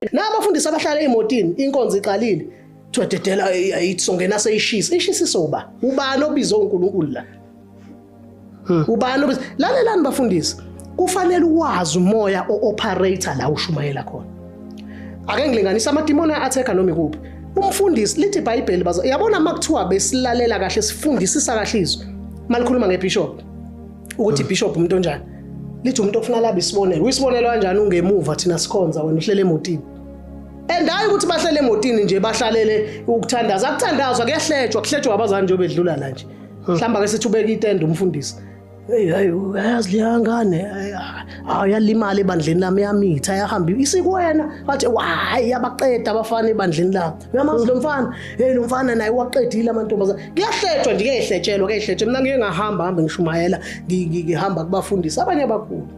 Nabafundisi abahlala emotini inkonzo iqalile thwededela ayithi songena seyishisa soba ubani obizwe uNkulunkulu la ubani obizwe lalelani bafundisi kufanele uwazi umoya operator la ushumayela khona ake ngilinganisa amadimoni attacker noma ikuphi umfundisi lithi iBhayibheli baza yabona makuthiwa besilalela kahle sifundisisa kahle izwi malikhuluma ngebishop ukuthi ibishop umuntu onjani lithi umuntu ofuna labe isibonelo uyisibonelo kanjani ungemuva thina sikhonza wena uhlele emotini hayi ukuthi bahlele emotini nje bahlalele ukuthandaza akuthandazwa kuhletshwa abazali nje obedlula la nje mhlamba ke sithi ubeka itende umfundisi hey uyazi liyangane ayalimala ebandleni lami yamitha yahamba isikuwena wathi hayi yabaqeda abafana ebandleni lami uyamazi lo mfana lo mfana naye waqedile amantombazana kuyahletshwa nje kuyehletshwa mina ngeke ngahamba ngishumayela ngihamba kubafundisi abanye abakhulu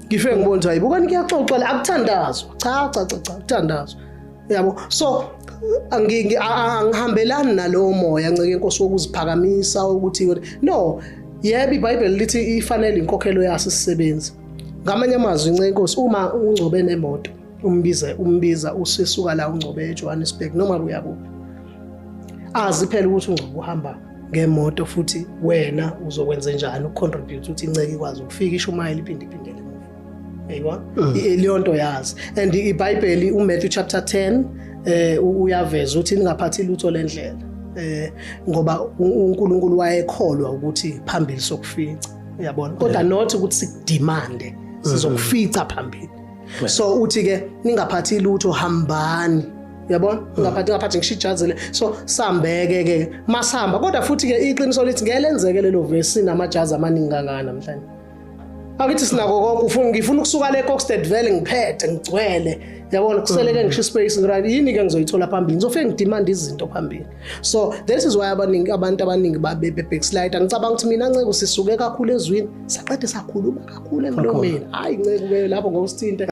ngife ngibona hayi bukani kuyaxoxa la akuthandazwa cha akuthandazwa yabo so angihambelani nalowo moya nceke inkosi wokuziphakamisa ukuthi no yebo iBhayibheli lithi ifanele inkokhelo yaso isisebenzi ngamanye amazwi nceke inkosi uma ungcobe nemoto umbiza usesuka la ungcobe eJohannesburg noma buya kuphi azi phela ukuthi ungcobe uhamba ngemoto futhi wena uzokwenza njani ukucontribute ukuthi inceke ikwazi ukufika ishumayela iphindele yebo leyo nto yazi and iBhayibheli uMatthew chapter 10 uyaveza ukuthi ningaphathi lutho lendlela ngoba uNkulunkulu wayekholwa ukuthi phambili sokufica uyabona kodwa not ukuthi sikudemande sizokufica phambili so uthi ke ningaphathi lutho hambani uyabona ngaphathi ngishijazele so sambeke ke masihamba kodwa futhi ke iqiniso lithi ngelenzeke lelo verse namajazi amaningi kangaka namhlanje akithi sinako konke ngifuna ukusuka le Kokstad Valley ngiphethe ngigcwele yabona kuseleke ngisho space right yini ke ngizoyithola phambili ngizofike ngidemand izinto phambili so this is why abantu abaningi backslide ngicabanga ukuthi mina nceke usisuke kakhulu ezwini saqede sakhuluma kakhulu emlomeni hayi nceke lapho ngosithinte